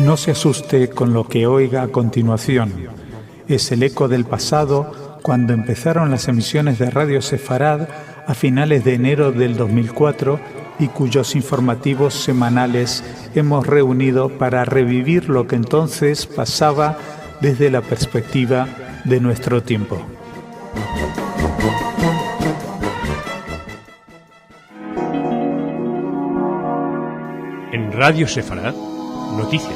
No se asuste con lo que oiga a continuación. Es el eco del pasado cuando empezaron las emisiones de Radio Sefarad a finales de enero del 2004 y cuyos informativos semanales hemos reunido para revivir lo que entonces pasaba desde la perspectiva de nuestro tiempo. En Radio Sefarad, noticias.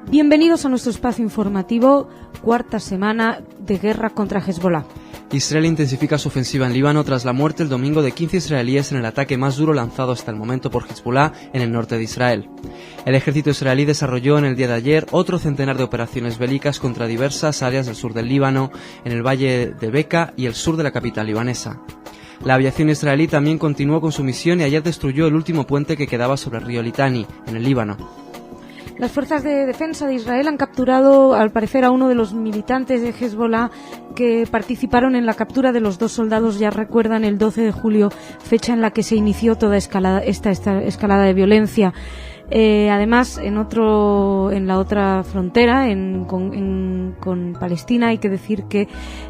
Bienvenidos a nuestro espacio informativo, cuarta semana de guerra contra Hezbollah. Israel intensifica su ofensiva en Líbano tras la muerte el domingo de 15 israelíes en el ataque más duro lanzado hasta el momento por Hezbollah en el norte de Israel. El ejército israelí desarrolló en el día de ayer otro centenar de operaciones bélicas contra diversas áreas del sur del Líbano, en el valle de Beca y el sur de la capital libanesa. La aviación israelí también continuó con su misión y ayer destruyó el último puente que quedaba sobre el río Litani, en el Líbano. Las fuerzas de defensa de Israel han capturado, al parecer, a uno de los militantes de Hezbollah que participaron en la captura de los dos soldados, ya recuerdan, el 12 de julio, fecha en la que se inició toda esta escalada de violencia. Además, en la otra frontera, con Palestina, hay que decir que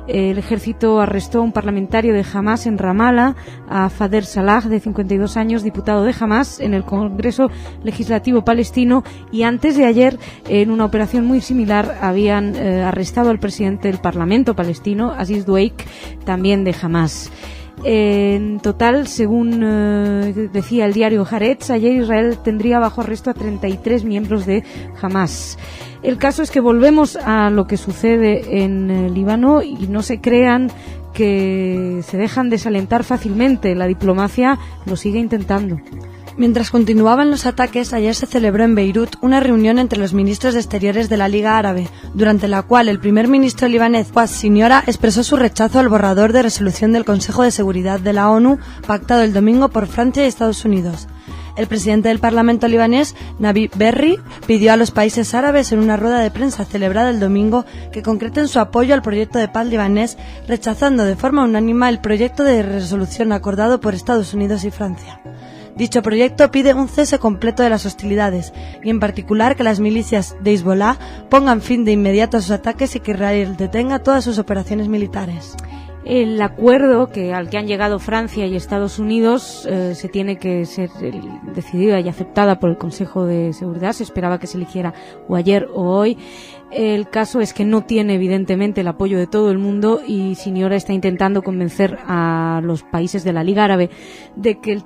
el ejército arrestó a un parlamentario de Hamas en Ramallah, a Fader Salah, de 52 años, diputado de Hamas en el Congreso Legislativo palestino, y antes de ayer, en una operación muy similar, habían arrestado al presidente del Parlamento palestino, Aziz Dweik, también de Hamas. En total, según decía el diario Haaretz, ayer Israel tendría bajo arresto a 33 miembros de Hamas. El caso es que volvemos a lo que sucede en Líbano y no se crean que se dejan desalentar fácilmente. La diplomacia lo sigue intentando. Mientras continuaban los ataques, ayer se celebró en Beirut una reunión entre los ministros de Exteriores de la Liga Árabe, durante la cual el primer ministro libanés, Fouad Siniora, expresó su rechazo al borrador de resolución del Consejo de Seguridad de la ONU, pactado el domingo por Francia y Estados Unidos. El presidente del Parlamento libanés, Nabi Berri, pidió a los países árabes en una rueda de prensa celebrada el domingo que concreten su apoyo al proyecto de paz libanés, rechazando de forma unánime el proyecto de resolución acordado por Estados Unidos y Francia. Dicho proyecto pide un cese completo de las hostilidades y, en particular, que las milicias de Hezbollah pongan fin de inmediato a sus ataques y que Israel detenga todas sus operaciones militares. El acuerdo al que han llegado Francia y Estados Unidos se tiene que ser decidida y aceptada por el Consejo de Seguridad. Se esperaba que se eligiera o ayer o hoy. El caso es que no tiene, evidentemente, el apoyo de todo el mundo y Siniora está intentando convencer a los países de la Liga Árabe de que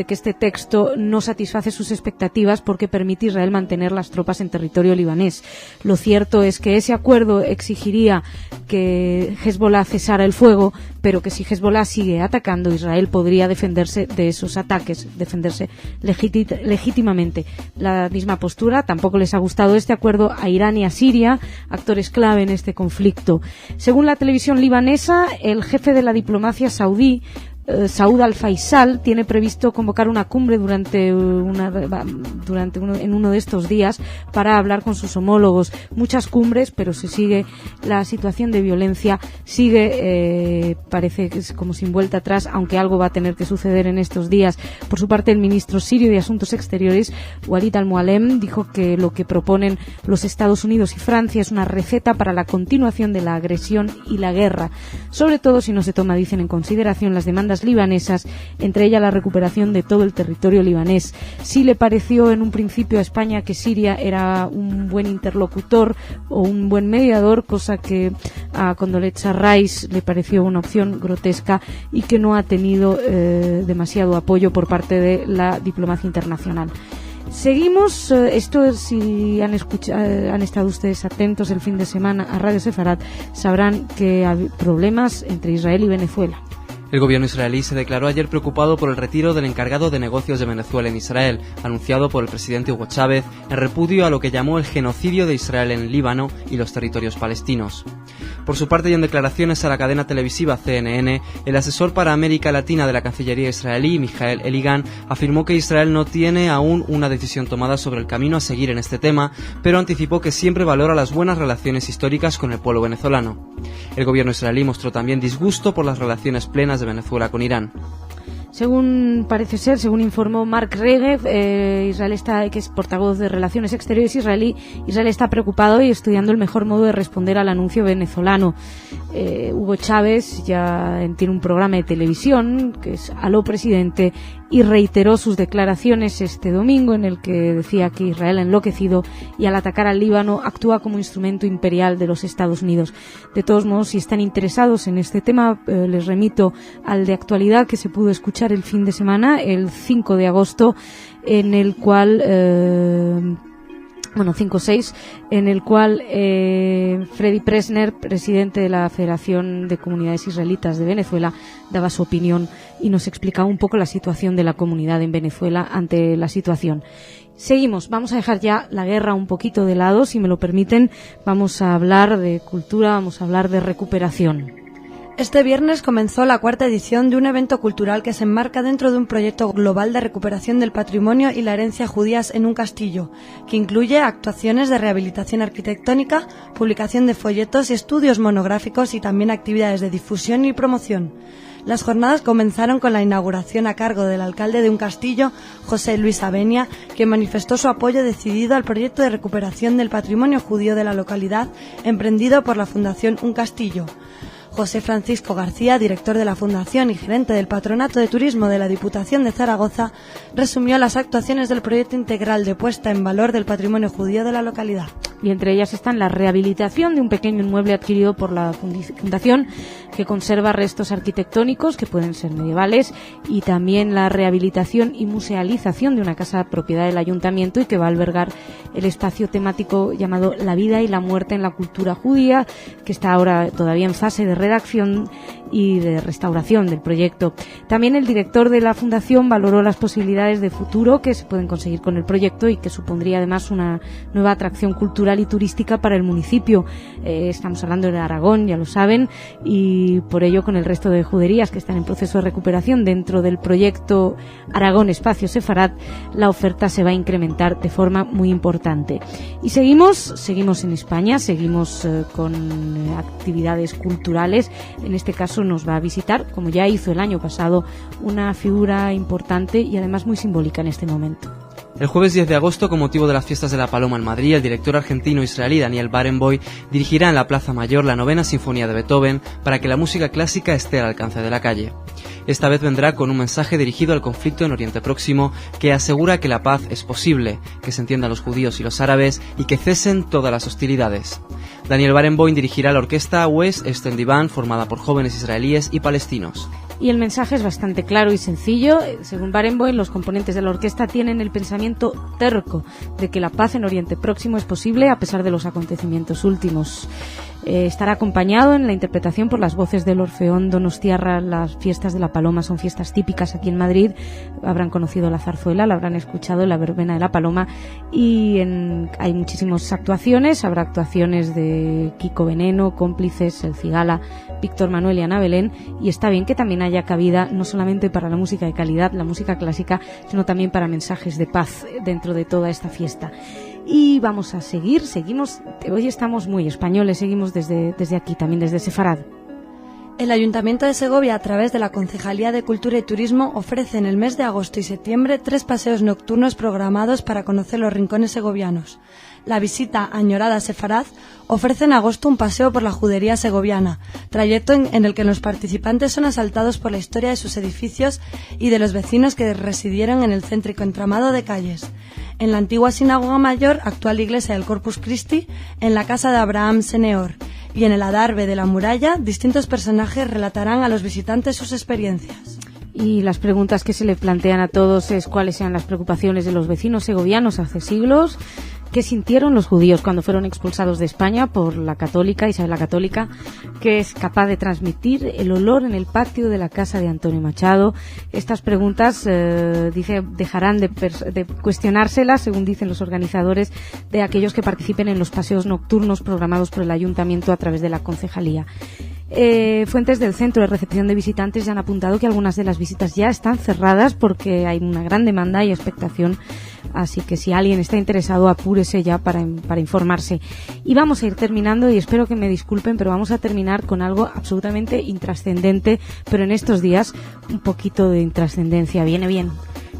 este texto no satisface sus expectativas porque permite a Israel mantener las tropas en territorio libanés. Lo cierto es que ese acuerdo exigiría que Hezbollah cesara el fuego, pero que si Hezbollah sigue atacando, Israel podría defenderse de esos ataques, defenderse legítimamente. La misma postura, tampoco les ha gustado este acuerdo a Irán y a Siria, actores clave en este conflicto. Según la televisión libanesa, el jefe de la diplomacia saudí, Saud al-Faisal, tiene previsto convocar una cumbre en uno de estos días para hablar con sus homólogos. Muchas cumbres, pero la situación de violencia sigue, parece que es como sin vuelta atrás, aunque algo va a tener que suceder en estos días. Por su parte, el ministro sirio de Asuntos Exteriores, Walid al-Mualem, dijo que lo que proponen los Estados Unidos y Francia es una receta para la continuación de la agresión y la guerra, sobre todo si no se toma, dicen, en consideración las demandas libanesas, entre ellas la recuperación de todo el territorio libanés. Sí le pareció en un principio a España que Siria era un buen interlocutor o un buen mediador, cosa que a Condoleezza Rice le pareció una opción grotesca y que no ha tenido demasiado apoyo por parte de la diplomacia internacional. Seguimos, si han estado ustedes atentos el fin de semana a Radio Sefarad, sabrán que hay problemas entre Israel y Venezuela. El gobierno israelí se declaró ayer preocupado por el retiro del encargado de negocios de Venezuela en Israel, anunciado por el presidente Hugo Chávez, en repudio a lo que llamó el genocidio de Israel en el Líbano y los territorios palestinos. Por su parte, y en declaraciones a la cadena televisiva CNN, el asesor para América Latina de la Cancillería israelí, Mijael Eligan, afirmó que Israel no tiene aún una decisión tomada sobre el camino a seguir en este tema, pero anticipó que siempre valora las buenas relaciones históricas con el pueblo venezolano. El gobierno israelí mostró también disgusto por las relaciones plenas de Venezuela con Irán. Según parece ser, según informó Mark Regev, Israel que es portavoz de Relaciones Exteriores israelí, Israel está preocupado y estudiando el mejor modo de responder al anuncio venezolano. Hugo Chávez ya tiene un programa de televisión que es Aló Presidente y reiteró sus declaraciones este domingo en el que decía que Israel ha enloquecido y al atacar al Líbano actúa como instrumento imperial de los Estados Unidos. De todos modos, si están interesados en este tema, les remito al de actualidad que se pudo escuchar el fin de semana, el 5 de agosto, en el cual 5-6, en el cual Freddy Presner, presidente de la Federación de Comunidades Israelitas de Venezuela, daba su opinión y nos explicaba un poco la situación de la comunidad en Venezuela ante la situación. Seguimos, vamos a dejar ya la guerra un poquito de lado, si me lo permiten, vamos a hablar de cultura, vamos a hablar de recuperación. Este viernes comenzó la 4ª edición de un evento cultural que se enmarca dentro de un proyecto global de recuperación del patrimonio y la herencia judías en un castillo, que incluye actuaciones de rehabilitación arquitectónica, publicación de folletos y estudios monográficos y también actividades de difusión y promoción. Las jornadas comenzaron con la inauguración a cargo del alcalde de un castillo, José Luis Avenia, quien manifestó su apoyo decidido al proyecto de recuperación del patrimonio judío de la localidad, emprendido por la Fundación Un Castillo. José Francisco García, director de la Fundación y gerente del Patronato de Turismo de la Diputación de Zaragoza, resumió las actuaciones del proyecto integral de puesta en valor del patrimonio judío de la localidad. Y entre ellas están la rehabilitación de un pequeño inmueble adquirido por la Fundación, que conserva restos arquitectónicos que pueden ser medievales, y también la rehabilitación y musealización de una casa propiedad del Ayuntamiento y que va a albergar el espacio temático llamado La vida y la muerte en la cultura judía, que está ahora todavía en fase de redacción y de restauración del proyecto. También el director de la Fundación valoró las posibilidades de futuro que se pueden conseguir con el proyecto y que supondría además una nueva atracción cultural y turística para el municipio. Estamos hablando de Aragón, ya lo saben, y por ello con el resto de juderías que están en proceso de recuperación dentro del proyecto Aragón Espacio Sefarad, la oferta se va a incrementar de forma muy importante. Y seguimos en España, seguimos con actividades culturales. En este caso nos va a visitar, como ya hizo el año pasado, una figura importante y además muy simbólica en este momento. El jueves 10 de agosto, con motivo de las fiestas de la Paloma en Madrid, el director argentino-israelí Daniel Barenboim dirigirá en la Plaza Mayor la 9ª Sinfonía de Beethoven para que la música clásica esté al alcance de la calle. Esta vez vendrá con un mensaje dirigido al conflicto en Oriente Próximo que asegura que la paz es posible, que se entiendan los judíos y los árabes y que cesen todas las hostilidades. Daniel Barenboim dirigirá la orquesta West Eastern Divan, formada por jóvenes israelíes y palestinos. Y el mensaje es bastante claro y sencillo. Según Barenboim, los componentes de la orquesta tienen el pensamiento terco de que la paz en Oriente Próximo es posible a pesar de los acontecimientos últimos. Estará acompañado en la interpretación por las voces del Orfeón Donostiarra. Las fiestas de la Paloma son fiestas típicas aquí en Madrid. Habrán conocido la zarzuela, la habrán escuchado, la verbena de la Paloma, y hay muchísimas actuaciones. Habrá actuaciones de Kiko Veneno, Cómplices, El Cigala, Víctor Manuel y Ana Belén, y está bien que también haya cabida no solamente para la música de calidad, la música clásica, sino también para mensajes de paz dentro de toda esta fiesta. Y vamos a seguimos, hoy estamos muy españoles, seguimos desde aquí, también desde Sefarad. El Ayuntamiento de Segovia, a través de la Concejalía de Cultura y Turismo, ofrece en el mes de agosto y septiembre 3 paseos nocturnos programados para conocer los rincones segovianos. La visita añorada Sefarad ofrece en agosto un paseo por la judería segoviana, trayecto en el que los participantes son asaltados por la historia de sus edificios y de los vecinos que residieron en el céntrico entramado de calles. En la antigua sinagoga mayor, actual iglesia del Corpus Christi, en la casa de Abraham Seneor y en el adarve de la muralla, distintos personajes relatarán a los visitantes sus experiencias. Y las preguntas que se le plantean a todos es cuáles sean las preocupaciones de los vecinos segovianos hace siglos. ¿Qué sintieron los judíos cuando fueron expulsados de España por la católica, Isabel la Católica, que es capaz de transmitir el olor en el patio de la casa de Antonio Machado? Estas preguntas, dejarán de cuestionárselas, según dicen los organizadores, de aquellos que participen en los paseos nocturnos programados por el Ayuntamiento a través de la Concejalía. Fuentes del Centro de Recepción de Visitantes ya han apuntado que algunas de las visitas ya están cerradas porque hay una gran demanda y expectación. Así que si alguien está interesado, apúrese ya para informarse. Y vamos a ir terminando, y espero que me disculpen, pero vamos a terminar con algo absolutamente intrascendente, pero en estos días un poquito de intrascendencia viene bien.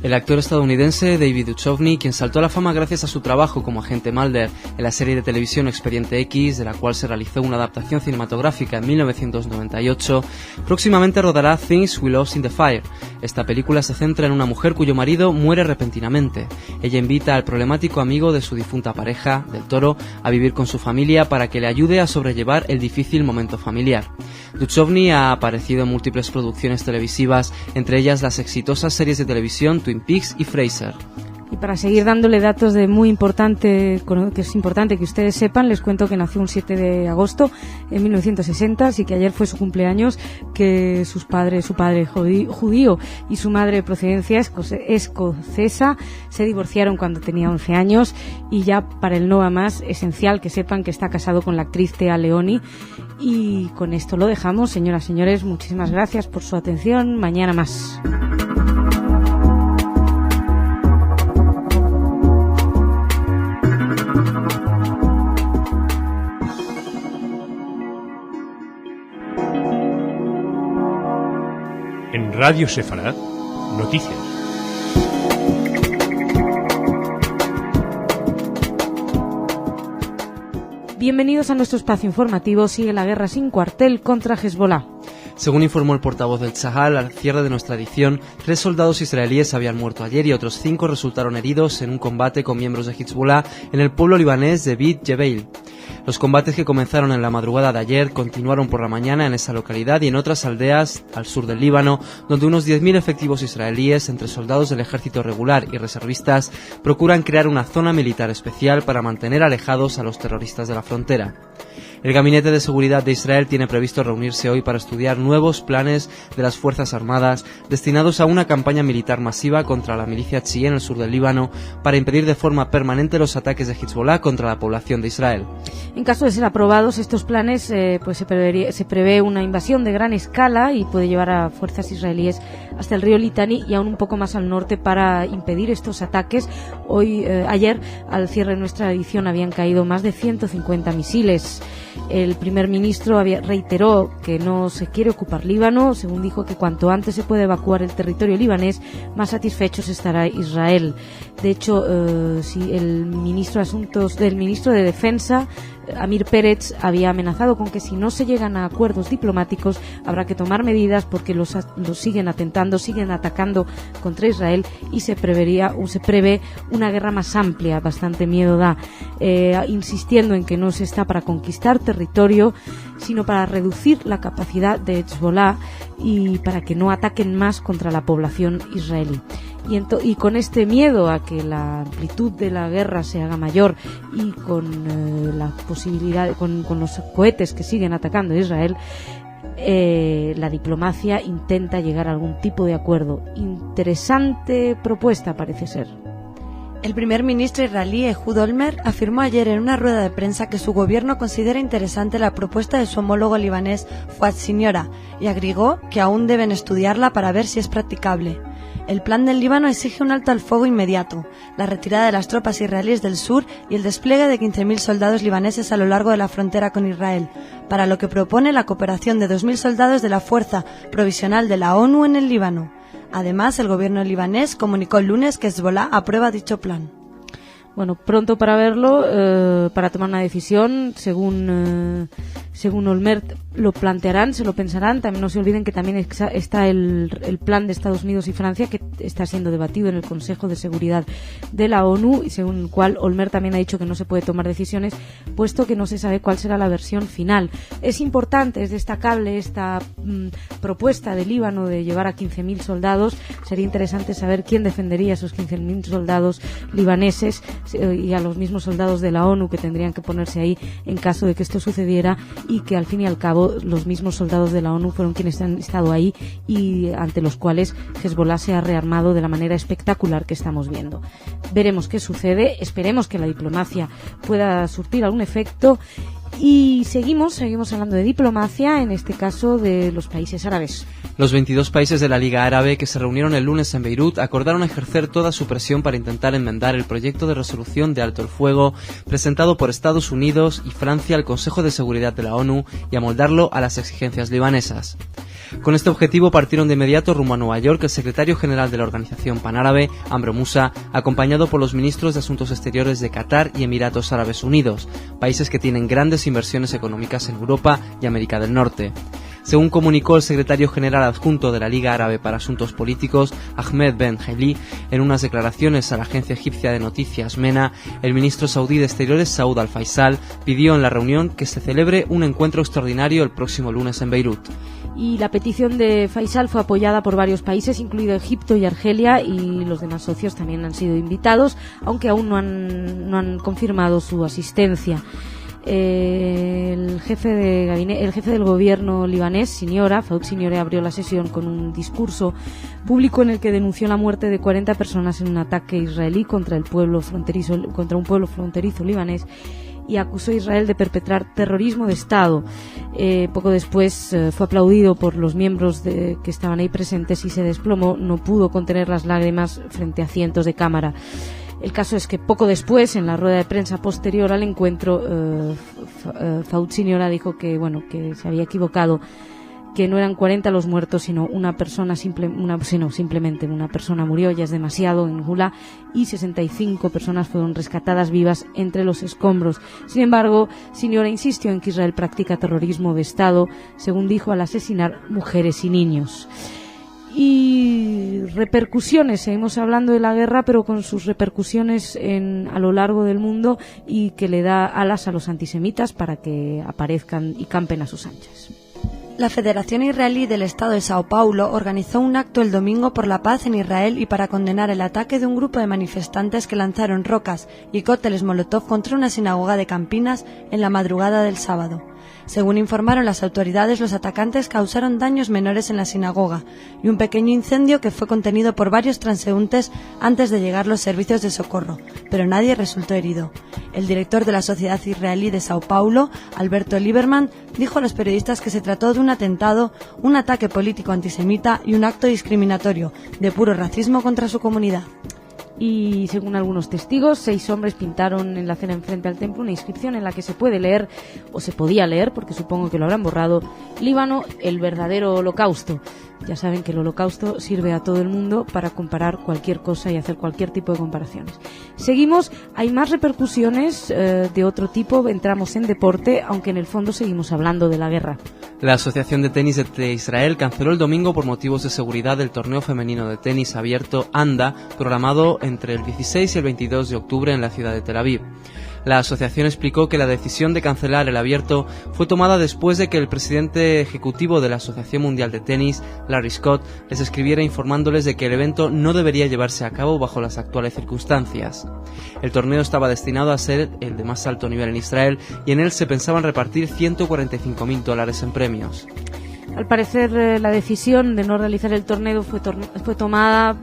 El actor estadounidense David Duchovny, quien saltó a la fama gracias a su trabajo como agente Mulder en la serie de televisión Expediente X, de la cual se realizó una adaptación cinematográfica en 1998, próximamente rodará Things We Lost in the Fire. Esta película se centra en una mujer cuyo marido muere repentinamente. Ella invita al problemático amigo de su difunta pareja, Del Toro, a vivir con su familia para que le ayude a sobrellevar el difícil momento familiar. Duchovny ha aparecido en múltiples producciones televisivas, entre ellas las exitosas series de televisión Twin Peaks y Frasier. Y para seguir dándole datos de muy importante, que es importante que ustedes sepan, les cuento que nació un 7 de agosto de 1960, así que ayer fue su cumpleaños, que su padre judío y su madre de procedencia escocesa se divorciaron cuando tenía 11 años, y ya para el no más esencial que sepan que está casado con la actriz Téa Leoni. Y con esto lo dejamos, señoras y señores, muchísimas gracias por su atención, mañana más. En Radio Sefarad, noticias. Bienvenidos a nuestro espacio informativo. Sigue la guerra sin cuartel contra Hezbollah. Según informó el portavoz del Tzahal, al cierre de nuestra edición, 3 soldados israelíes habían muerto ayer y otros 5 resultaron heridos en un combate con miembros de Hezbollah en el pueblo libanés de Beit Jbeil. Los combates, que comenzaron en la madrugada de ayer, continuaron por la mañana en esa localidad y en otras aldeas al sur del Líbano, donde unos 10.000 efectivos israelíes, entre soldados del ejército regular y reservistas, procuran crear una zona militar especial para mantener alejados a los terroristas de la frontera. El Gabinete de Seguridad de Israel tiene previsto reunirse hoy para estudiar nuevos planes de las Fuerzas Armadas destinados a una campaña militar masiva contra la milicia chií en el sur del Líbano para impedir de forma permanente los ataques de Hezbollah contra la población de Israel. En caso de ser aprobados estos planes, se prevé una invasión de gran escala y puede llevar a fuerzas israelíes hasta el río Litani y aún un poco más al norte para impedir estos ataques. Ayer, al cierre de nuestra edición, habían caído más de 150 misiles. El primer ministro reiteró que no se quiere ocupar Líbano, según dijo que cuanto antes se pueda evacuar el territorio libanés, más satisfechos estará Israel. De hecho, el ministro de Defensa, Amir Peretz, había amenazado con que si no se llegan a acuerdos diplomáticos habrá que tomar medidas porque los siguen atacando contra Israel y se prevé una guerra más amplia, bastante miedo da, insistiendo en que no se está para conquistar territorio, sino para reducir la capacidad de Hezbollah y para que no ataquen más contra la población israelí. Y con este miedo a que la amplitud de la guerra se haga mayor y con la posibilidad, con los cohetes que siguen atacando a Israel, la diplomacia intenta llegar a algún tipo de acuerdo. Interesante propuesta parece ser. El primer ministro israelí Ehud Olmert afirmó ayer en una rueda de prensa que su gobierno considera interesante la propuesta de su homólogo libanés Fouad Siniora y agregó que aún deben estudiarla para ver si es practicable. El plan del Líbano exige un alto al fuego inmediato, la retirada de las tropas israelíes del sur y el despliegue de 15.000 soldados libaneses a lo largo de la frontera con Israel, para lo que propone la cooperación de 2.000 soldados de la Fuerza Provisional de la ONU en el Líbano. Además, el gobierno libanés comunicó el lunes que Hezbollah aprueba dicho plan. Bueno, pronto para verlo, para tomar una decisión, según Olmert lo plantearán, se lo pensarán. También no se olviden que también está el plan de Estados Unidos y Francia, que está siendo debatido en el Consejo de Seguridad de la ONU, y según el cual Olmert también ha dicho que no se puede tomar decisiones, puesto que no se sabe cuál será la versión final. Es importante, es destacable esta propuesta de Líbano de llevar a 15.000 soldados. Sería interesante saber quién defendería a esos 15.000 soldados libaneses y a los mismos soldados de la ONU que tendrían que ponerse ahí en caso de que esto sucediera, y que al fin y al cabo los mismos soldados de la ONU fueron quienes han estado ahí y ante los cuales Hezbollah se ha rearmado de la manera espectacular que estamos viendo. Veremos qué sucede, esperemos que la diplomacia pueda surtir algún efecto Y seguimos hablando de diplomacia, en este caso de los países árabes. Los 22 países de la Liga Árabe que se reunieron el lunes en Beirut acordaron ejercer toda su presión para intentar enmendar el proyecto de resolución de alto el fuego presentado por Estados Unidos y Francia al Consejo de Seguridad de la ONU y amoldarlo a las exigencias libanesas. Con este objetivo partieron de inmediato rumbo a Nueva York el secretario general de la organización panárabe, Amro Moussa, acompañado por los ministros de Asuntos Exteriores de Qatar y Emiratos Árabes Unidos, países que tienen grandes inversiones económicas en Europa y América del Norte. Según comunicó el secretario general adjunto de la Liga Árabe para Asuntos Políticos, Ahmed Ben Haili, en unas declaraciones a la agencia egipcia de noticias MENA, el ministro saudí de Exteriores, Saud Al-Faisal, pidió en la reunión que se celebre un encuentro extraordinario el próximo lunes en Beirut. Y la petición de Faisal fue apoyada por varios países, incluido Egipto y Argelia, y los demás socios también han sido invitados, aunque aún no han confirmado su asistencia. El jefe del gobierno libanés, Siniora, Faouk Siniora, abrió la sesión con un discurso público en el que denunció la muerte de 40 personas en un ataque israelí contra un pueblo fronterizo libanés, y acusó a Israel de perpetrar terrorismo de Estado. Poco después fue aplaudido por los miembros que estaban ahí presentes y se desplomó. No pudo contener las lágrimas frente a cientos de cámaras. El caso es que poco después, en la rueda de prensa posterior al encuentro, Faouk Siniora dijo que se había equivocado, que no eran 40 los muertos, sino simplemente una persona murió, ya es demasiado, en Hula, y 65 personas fueron rescatadas vivas entre los escombros. Sin embargo, Siniora insistió en que Israel practica terrorismo de Estado, según dijo, al asesinar mujeres y niños. Y repercusiones, seguimos hablando de la guerra, pero con sus repercusiones a lo largo del mundo, y que le da alas a los antisemitas para que aparezcan y campen a sus anchas. La Federación Israelí del Estado de Sao Paulo organizó un acto el domingo por la paz en Israel y para condenar el ataque de un grupo de manifestantes que lanzaron rocas y cócteles molotov contra una sinagoga de Campinas en la madrugada del sábado. Según informaron las autoridades, los atacantes causaron daños menores en la sinagoga y un pequeño incendio que fue contenido por varios transeúntes antes de llegar los servicios de socorro, pero nadie resultó herido. El director de la Sociedad Israelí de Sao Paulo, Alberto Lieberman, dijo a los periodistas que se trató de un atentado, un ataque político antisemita y un acto discriminatorio, de puro racismo contra su comunidad. Y según algunos testigos, 6 hombres pintaron en la acera enfrente al templo una inscripción en la que se puede leer, o se podía leer, porque supongo que lo habrán borrado: Líbano, el verdadero holocausto. Ya saben que el holocausto sirve a todo el mundo para comparar cualquier cosa y hacer cualquier tipo de comparaciones. Seguimos, hay más repercusiones de otro tipo, entramos en deporte, aunque en el fondo seguimos hablando de la guerra. La Asociación de Tenis de Israel canceló el domingo por motivos de seguridad el torneo femenino de tenis abierto ANDA, programado entre el 16 y el 22 de octubre en la ciudad de Tel Aviv. La asociación explicó que la decisión de cancelar el abierto fue tomada después de que el presidente ejecutivo de la Asociación Mundial de Tenis, Larry Scott, les escribiera informándoles de que el evento no debería llevarse a cabo bajo las actuales circunstancias. El torneo estaba destinado a ser el de más alto nivel en Israel y en él se pensaban repartir $145.000 en premios. Al parecer, la decisión de no realizar el torneo fue tomada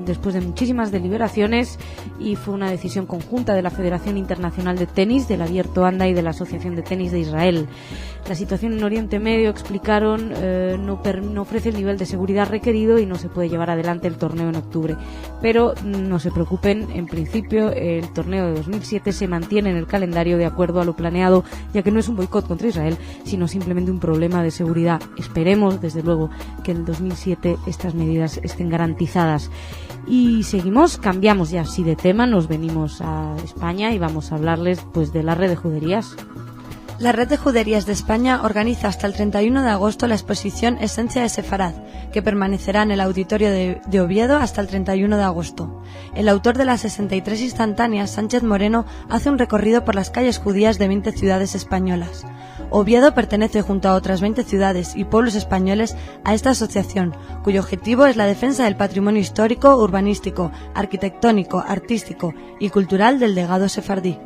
después de muchísimas deliberaciones, y fue una decisión conjunta de la Federación Internacional de Tenis, del Abierto ANDA y de la Asociación de Tenis de Israel. La situación en Oriente Medio, explicaron, no ofrece el nivel de seguridad requerido y no se puede llevar adelante el torneo en octubre. Pero no se preocupen, en principio el torneo de 2007 se mantiene en el calendario de acuerdo a lo planeado, ya que no es un boicot contra Israel, sino simplemente un problema de seguridad. Esperemos, desde luego, que en el 2007 estas medidas estén garantizadas. Y seguimos, cambiamos ya así de tema, nos venimos a España y vamos a hablarles pues de la red de juderías. La Red de Juderías de España organiza hasta el 31 de agosto la exposición Esencia de Sefarad, que permanecerá en el auditorio de Oviedo hasta el 31 de agosto. El autor de las 63 instantáneas, Sánchez Moreno, hace un recorrido por las calles judías de 20 ciudades españolas. Oviedo pertenece junto a otras 20 ciudades y pueblos españoles a esta asociación, cuyo objetivo es la defensa del patrimonio histórico, urbanístico, arquitectónico, artístico y cultural del legado sefardí.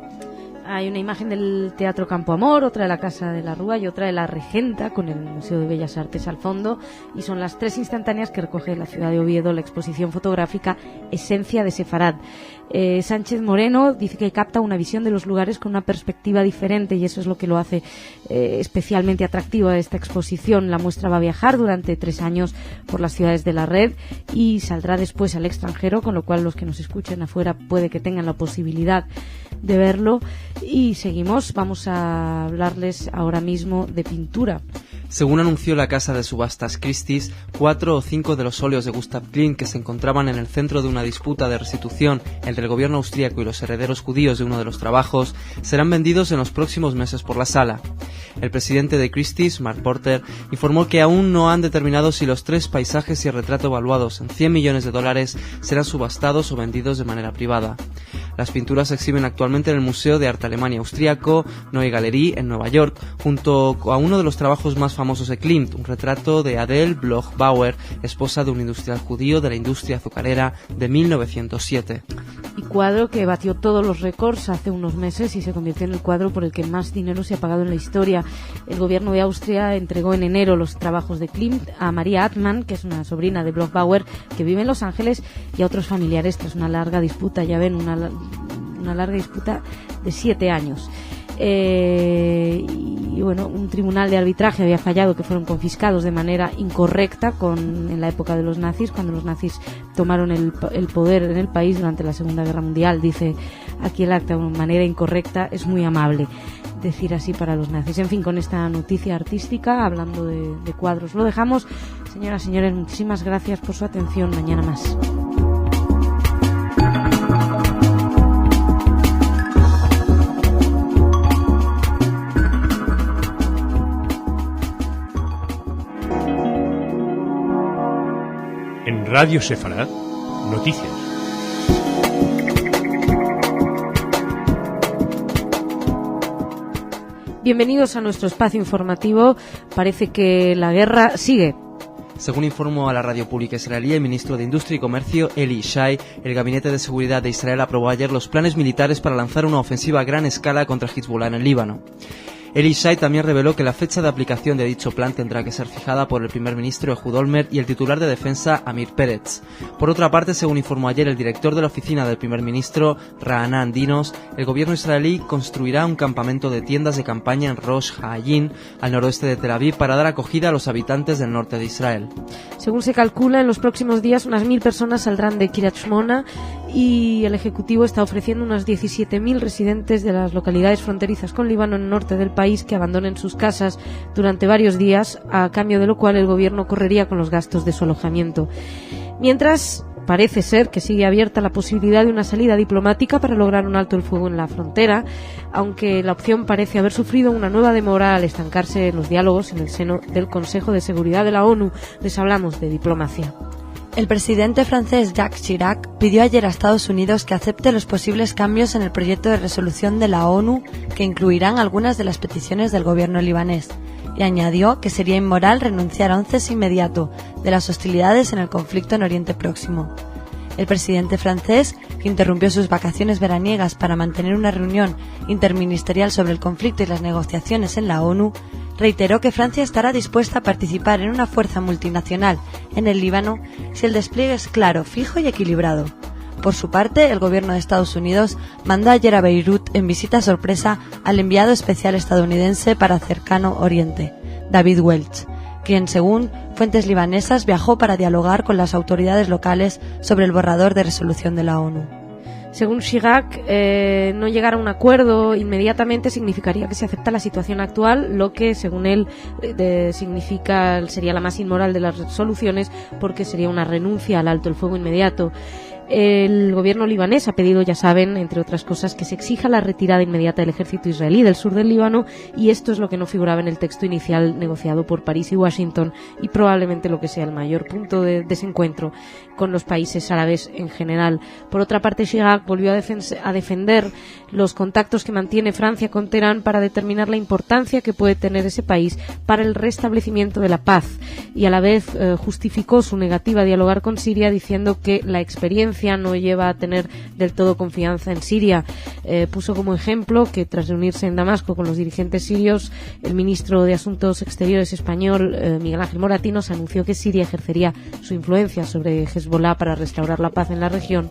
Hay una imagen del Teatro Campo Amor, otra de la Casa de la Rúa y otra de la Regenta, con el Museo de Bellas Artes al fondo, y son las 3 instantáneas que recoge la ciudad de Oviedo la exposición fotográfica Esencia de Sefarad. Sánchez Moreno dice que capta una visión de los lugares con una perspectiva diferente, y eso es lo que lo hace especialmente atractiva esta exposición. La muestra va a viajar durante 3 años por las ciudades de la red y saldrá después al extranjero, con lo cual los que nos escuchen afuera puede que tengan la posibilidad de verlo. Y seguimos, vamos a hablarles ahora mismo de pintura. Según anunció la casa de subastas Christie's, 4 o 5 de los óleos de Gustav Klimt que se encontraban en el centro de una disputa de restitución entre el gobierno austríaco y los herederos judíos de uno de los trabajos serán vendidos en los próximos meses por la sala. El presidente de Christie's, Mark Porter, informó que aún no han determinado si los 3 paisajes y el retrato evaluados en $100 millones serán subastados o vendidos de manera privada. Las pinturas se exhiben actualmente en el Museo de Arte Alemania Austríaco, Neue Galerie, en Nueva York, junto a uno de los trabajos más famosos de Klimt, un retrato de Adele Bloch-Bauer, esposa de un industrial judío de la industria azucarera, de 1907. Y cuadro que batió todos los récords hace unos meses y se convirtió en el cuadro por el que más dinero se ha pagado en la historia. El gobierno de Austria entregó en enero los trabajos de Klimt a Maria Atman, que es una sobrina de Bloch-Bauer, que vive en Los Ángeles, y a otros familiares tras una larga disputa, ya ven, una larga disputa de 7 años. Y bueno, un tribunal de arbitraje había fallado que fueron confiscados de manera incorrecta en la época de los nazis, cuando los nazis tomaron el poder en el país durante la Segunda Guerra Mundial. Dice aquí el acta, de manera incorrecta, es muy amable decir así para los nazis. En fin, con esta noticia artística, hablando de cuadros, lo dejamos. Señoras y señores, muchísimas gracias por su atención. Mañana más. En Radio Sefarad, noticias. Bienvenidos a nuestro espacio informativo. Parece que la guerra sigue. Según informó a la radio pública israelí el ministro de Industria y Comercio, Eli Yishai, el Gabinete de Seguridad de Israel aprobó ayer los planes militares para lanzar una ofensiva a gran escala contra Hezbollah en el Líbano. Eli Yishai también reveló que la fecha de aplicación de dicho plan tendrá que ser fijada por el primer ministro Ehud Olmert y el titular de Defensa, Amir Peretz. Por otra parte, según informó ayer el director de la oficina del primer ministro, Ra'anan Dinos, el gobierno israelí construirá un campamento de tiendas de campaña en Rosh Ha'ayin, al noroeste de Tel Aviv, para dar acogida a los habitantes del norte de Israel. Según se calcula, en los próximos días unas 1.000 personas saldrán de Kiryat Shmona, y el Ejecutivo está ofreciendo unos 17.000 residentes de las localidades fronterizas con Líbano en el norte del país que abandonen sus casas durante varios días, a cambio de lo cual el gobierno correría con los gastos de su alojamiento. Mientras, parece ser que sigue abierta la posibilidad de una salida diplomática para lograr un alto el fuego en la frontera, aunque la opción parece haber sufrido una nueva demora al estancarse los diálogos en el seno del Consejo de Seguridad de la ONU. Les hablamos de diplomacia. El presidente francés Jacques Chirac pidió ayer a Estados Unidos que acepte los posibles cambios en el proyecto de resolución de la ONU que incluirán algunas de las peticiones del gobierno libanés, y añadió que sería inmoral renunciar a un cese inmediato de las hostilidades en el conflicto en Oriente Próximo. El presidente francés, que interrumpió sus vacaciones veraniegas para mantener una reunión interministerial sobre el conflicto y las negociaciones en la ONU, reiteró que Francia estará dispuesta a participar en una fuerza multinacional en el Líbano si el despliegue es claro, fijo y equilibrado. Por su parte, el gobierno de Estados Unidos mandó ayer a Beirut en visita sorpresa al enviado especial estadounidense para Cercano Oriente, David Welch, quien, según fuentes libanesas, viajó para dialogar con las autoridades locales sobre el borrador de resolución de la ONU. Según Chirac, no llegar a un acuerdo inmediatamente significaría que se acepta la situación actual, lo que, según él, sería la más inmoral de las soluciones, porque sería una renuncia al alto el fuego inmediato. El gobierno libanés ha pedido, ya saben, entre otras cosas, que se exija la retirada inmediata del ejército israelí del sur del Líbano, y esto es lo que no figuraba en el texto inicial negociado por París y Washington, y probablemente lo que sea el mayor punto de desencuentro con los países árabes en general. Por otra parte, Chirac volvió a defender los contactos que mantiene Francia con Teherán para determinar la importancia que puede tener ese país para el restablecimiento de la paz, y a la vez justificó su negativa a dialogar con Siria diciendo que la experiencia Francia no lleva a tener del todo confianza en Siria. Puso como ejemplo que tras reunirse en Damasco con los dirigentes sirios, el ministro de Asuntos Exteriores español, Miguel Ángel Moratinos, anunció que Siria ejercería su influencia sobre Hezbollah para restaurar la paz en la región,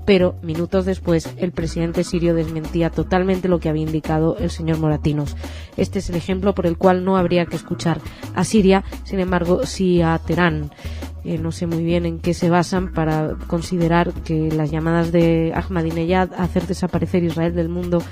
pero minutos después el presidente sirio desmentía totalmente lo que había indicado el señor Moratinos. Este es el ejemplo por el cual no habría que escuchar a Siria, sin embargo sí a Teherán. No sé muy bien en qué se basan para considerar que las llamadas de Ahmadinejad a hacer desaparecer Israel del mundo,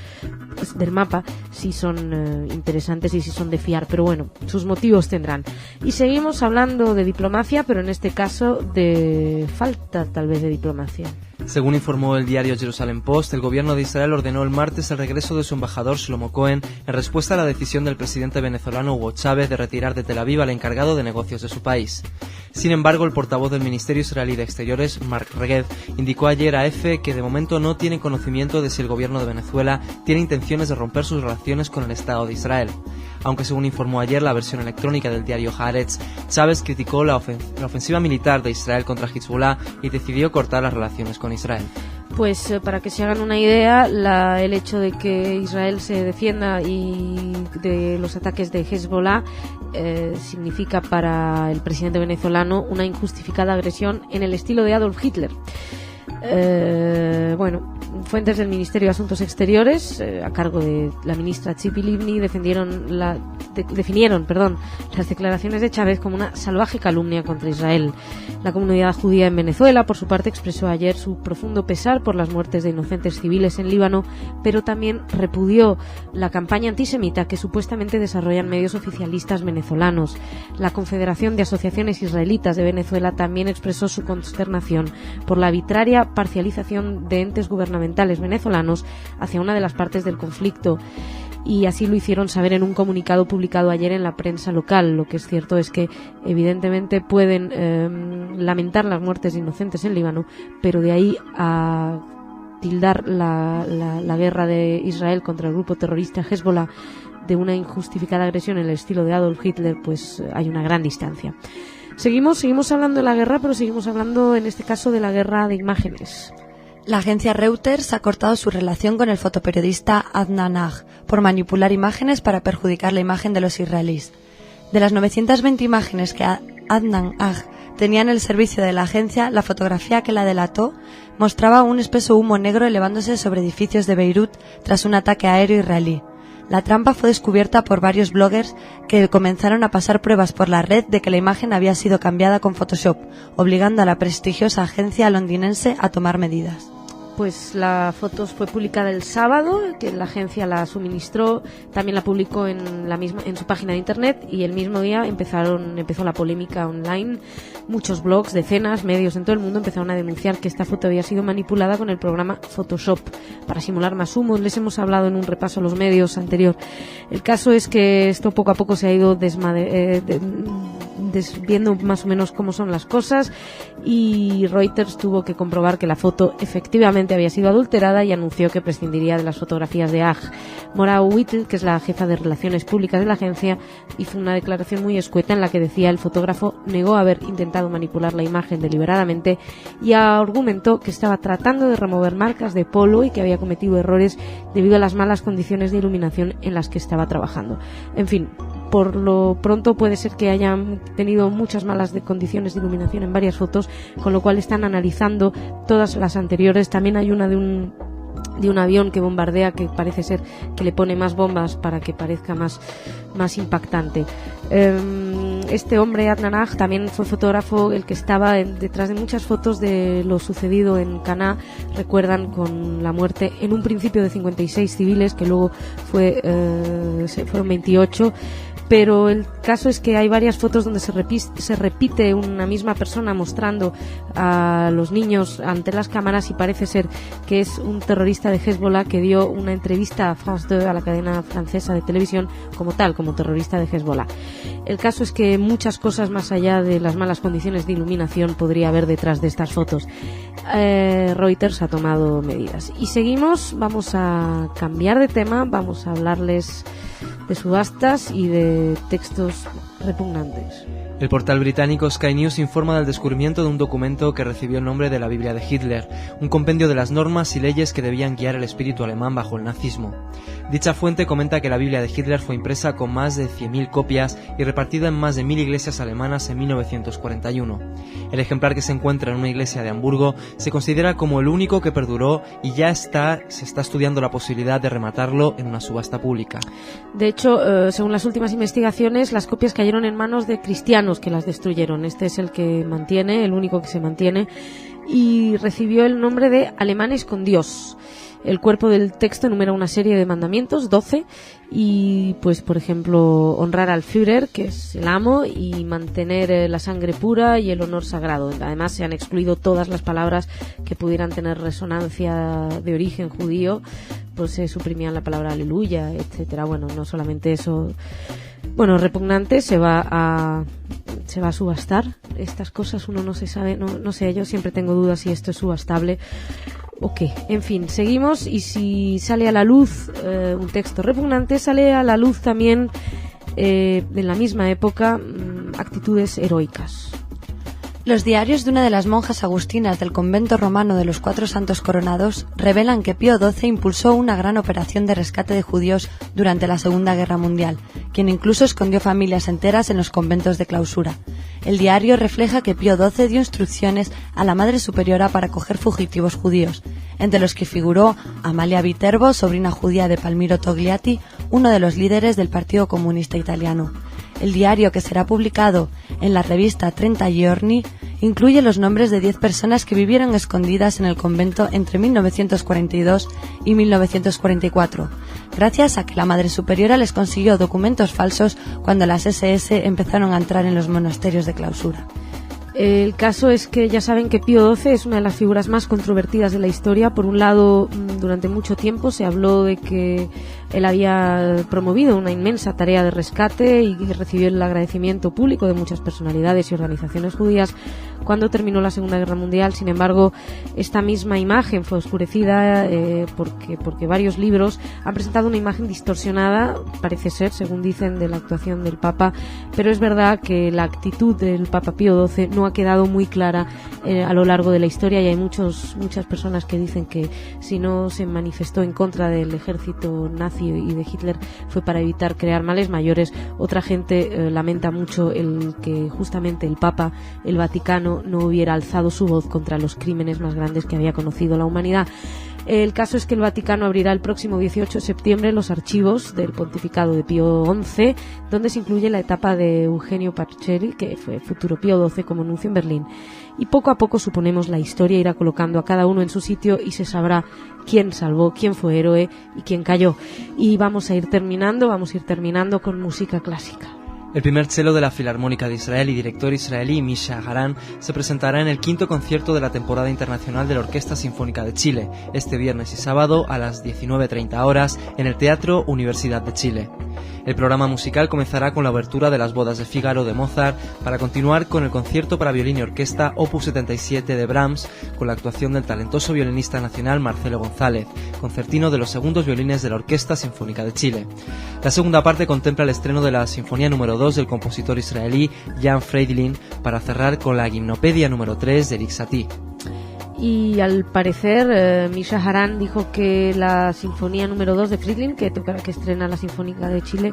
del mapa, sí son interesantes y sí son de fiar, pero bueno, sus motivos tendrán. Y seguimos hablando de diplomacia, pero en este caso de falta tal vez de diplomacia. Según informó el diario Jerusalem Post, el gobierno de Israel ordenó el martes el regreso de su embajador Shlomo Cohen en respuesta a la decisión del presidente venezolano Hugo Chávez de retirar de Tel Aviv al encargado de negocios de su país. Sin embargo, el portavoz del Ministerio Israelí de Exteriores, Mark Regev, indicó ayer a EFE que de momento no tiene conocimiento de si el gobierno de Venezuela tiene intenciones de romper sus relaciones con el Estado de Israel. Aunque según informó ayer la versión electrónica del diario Haaretz, Chávez criticó la ofensiva militar de Israel contra Hezbollah y decidió cortar las relaciones con Israel. Pues para que se hagan una idea, el hecho de que Israel se defienda y de los ataques de Hezbollah significa para el presidente venezolano una injustificada agresión en el estilo de Adolf Hitler. Bueno, fuentes del Ministerio de Asuntos Exteriores, a cargo de la ministra Tzipi Livni, definieron las declaraciones de Chávez como una salvaje calumnia contra Israel. La comunidad judía en Venezuela, por su parte, expresó ayer su profundo pesar por las muertes de inocentes civiles en Líbano, pero también repudió la campaña antisemita que supuestamente desarrollan medios oficialistas venezolanos. La Confederación de Asociaciones Israelitas de Venezuela también expresó su consternación por la arbitraria parcialización de entes gubernamentales venezolanos hacia una de las partes del conflicto, y así lo hicieron saber en un comunicado publicado ayer en la prensa local. Lo que es cierto es que evidentemente pueden lamentar las muertes de inocentes en Líbano, pero de ahí a tildar la guerra de Israel contra el grupo terrorista Hezbollah de una injustificada agresión en el estilo de Adolf Hitler, pues hay una gran distancia. Seguimos hablando de la guerra, pero seguimos hablando en este caso de la guerra de imágenes. La agencia Reuters ha cortado su relación con el fotoperiodista Adnan Ag por manipular imágenes para perjudicar la imagen de los israelíes. De las 920 imágenes que Adnan Ag tenía en el servicio de la agencia, la fotografía que la delató mostraba un espeso humo negro elevándose sobre edificios de Beirut tras un ataque aéreo israelí. La trampa fue descubierta por varios bloggers que comenzaron a pasar pruebas por la red de que la imagen había sido cambiada con Photoshop, obligando a la prestigiosa agencia londinense a tomar medidas. Pues la foto fue publicada el sábado, que la agencia la suministró, también la publicó en su página de internet, y el mismo día empezó la polémica online. Muchos blogs, decenas, medios en todo el mundo empezaron a denunciar que esta foto había sido manipulada con el programa Photoshop para simular más humos. Les hemos hablado en un repaso a los medios anterior. El caso es que esto poco a poco se ha ido viendo más o menos cómo son las cosas, y Reuters tuvo que comprobar que la foto efectivamente había sido adulterada y anunció que prescindiría de las fotografías de Ag. Mora Whittle, que es la jefa de relaciones públicas de la agencia, hizo una declaración muy escueta en la que decía el fotógrafo negó haber intentado manipular la imagen deliberadamente y argumentó que estaba tratando de remover marcas de polvo y que había cometido errores debido a las malas condiciones de iluminación en las que estaba trabajando. En fin, por lo pronto puede ser que hayan tenido muchas malas condiciones de iluminación en varias fotos, con lo cual están analizando todas las anteriores. También hay una de un avión que bombardea, que parece ser que le pone más bombas para que parezca más impactante. Este hombre, Adnan Ag, también fue fotógrafo, el que estaba detrás de muchas fotos de lo sucedido en Caná. Recuerdan con la muerte en un principio de 56 civiles, que luego fueron 28. Pero el caso es que hay varias fotos donde se repite una misma persona mostrando a los niños ante las cámaras, y parece ser que es un terrorista de Hezbollah que dio una entrevista a France 2, a la cadena francesa de televisión, como terrorista de Hezbollah. El caso es que muchas cosas más allá de las malas condiciones de iluminación podría haber detrás de estas fotos. Reuters ha tomado medidas. Y seguimos, vamos a cambiar de tema, vamos a hablarles de subastas y de textos repugnantes. El portal británico Sky News informa del descubrimiento de un documento que recibió el nombre de la Biblia de Hitler, un compendio de las normas y leyes que debían guiar el espíritu alemán bajo el nazismo. Dicha fuente comenta que la Biblia de Hitler fue impresa con más de 100.000 copias y repartida en más de 1.000 iglesias alemanas en 1941. El ejemplar que se encuentra en una iglesia de Hamburgo se considera como el único que perduró y se está estudiando la posibilidad de rematarlo en una subasta pública. De hecho, según las últimas investigaciones, las copias cayeron en manos de cristianos que las destruyeron. Este es el que mantiene, el único que se mantiene, y recibió el nombre de Alemanes con Dios. El cuerpo del texto enumera una serie de mandamientos, 12, y pues por ejemplo honrar al Führer, que es el amo, y mantener la sangre pura y el honor sagrado. Además se han excluido todas las palabras que pudieran tener resonancia de origen judío, pues se suprimían la palabra aleluya, etcétera. Bueno, no solamente eso, bueno, repugnante, se va a subastar. Estas cosas uno no se sabe, no sé, yo siempre tengo dudas si esto es subastable. Ok, en fin, seguimos, y si sale a la luz un texto repugnante, sale a la luz también en la misma época actitudes heroicas. Los diarios de una de las monjas agustinas del convento romano de los Cuatro Santos Coronados revelan que Pío XII impulsó una gran operación de rescate de judíos durante la Segunda Guerra Mundial, quien incluso escondió familias enteras en los conventos de clausura. El diario refleja que Pío XII dio instrucciones a la Madre Superiora para acoger fugitivos judíos, entre los que figuró Amalia Viterbo, sobrina judía de Palmiro Togliatti, uno de los líderes del Partido Comunista Italiano. El diario, que será publicado en la revista 30 Giorni, incluye los nombres de 10 personas que vivieron escondidas en el convento entre 1942 y 1944, gracias a que la Madre Superiora les consiguió documentos falsos cuando las SS empezaron a entrar en los monasterios de clausura. El caso es que ya saben que Pío XII es una de las figuras más controvertidas de la historia. Por un lado, durante mucho tiempo se habló de que él había promovido una inmensa tarea de rescate y recibió el agradecimiento público de muchas personalidades y organizaciones judías cuando terminó la Segunda Guerra Mundial. Sin embargo, esta misma imagen fue oscurecida porque varios libros han presentado una imagen distorsionada, parece ser, según dicen, de la actuación del Papa, pero es verdad que la actitud del Papa Pío XII no ha quedado muy clara a lo largo de la historia, y hay muchas personas que dicen que si no se manifestó en contra del ejército nazi y de Hitler fue para evitar crear males mayores. Otra gente lamenta mucho el que justamente el Papa, el Vaticano, no hubiera alzado su voz contra los crímenes más grandes que había conocido la humanidad. El caso es que el Vaticano abrirá el próximo 18 de septiembre los archivos del pontificado de Pío XI, donde se incluye la etapa de Eugenio Pacelli, que fue futuro Pío XII como nuncio en Berlín. Y poco a poco, suponemos, la historia irá colocando a cada uno en su sitio y se sabrá quién salvó, quién fue héroe y quién cayó. Y vamos a ir terminando con música clásica. El primer cello de la Filarmónica de Israel y director israelí Misha Haran se presentará en el 5º concierto de la temporada internacional de la Orquesta Sinfónica de Chile, este viernes y sábado a las 19:30 horas en el Teatro Universidad de Chile. El programa musical comenzará con la obertura de Las Bodas de Fígaro de Mozart, para continuar con el concierto para violín y orquesta Opus 77 de Brahms, con la actuación del talentoso violinista nacional Marcelo González, concertino de los segundos violines de la Orquesta Sinfónica de Chile. La segunda parte contempla el estreno de la Sinfonía número 2 del compositor israelí Jan Freidlin, para cerrar con la Gimnopedia número 3 de Eric Satie. Y al parecer Misha Haran dijo que la Sinfonía número 2 de Freidlin, que estrena la Sinfónica de Chile,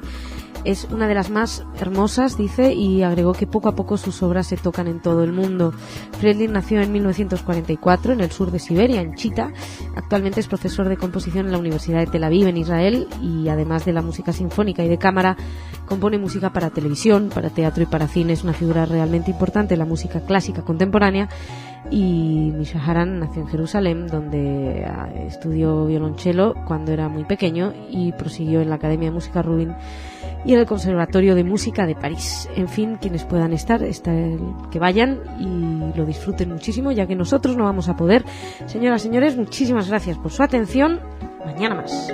es una de las más hermosas, dice, y agregó que poco a poco sus obras se tocan en todo el mundo. Freidlin nació en 1944 en el sur de Siberia, en Chita. Actualmente es profesor de composición en la Universidad de Tel Aviv, en Israel, y además de la música sinfónica y de cámara, compone música para televisión, para teatro y para cine. Es una figura realmente importante de la música clásica contemporánea. Y Misha Haran nació en Jerusalén, donde estudió violonchelo cuando era muy pequeño y prosiguió en la Academia de Música Rubin y en el Conservatorio de Música de París. En fin, quienes puedan estar, que vayan y lo disfruten muchísimo, ya que nosotros no vamos a poder. Señoras y señores, muchísimas gracias por su atención. Mañana más.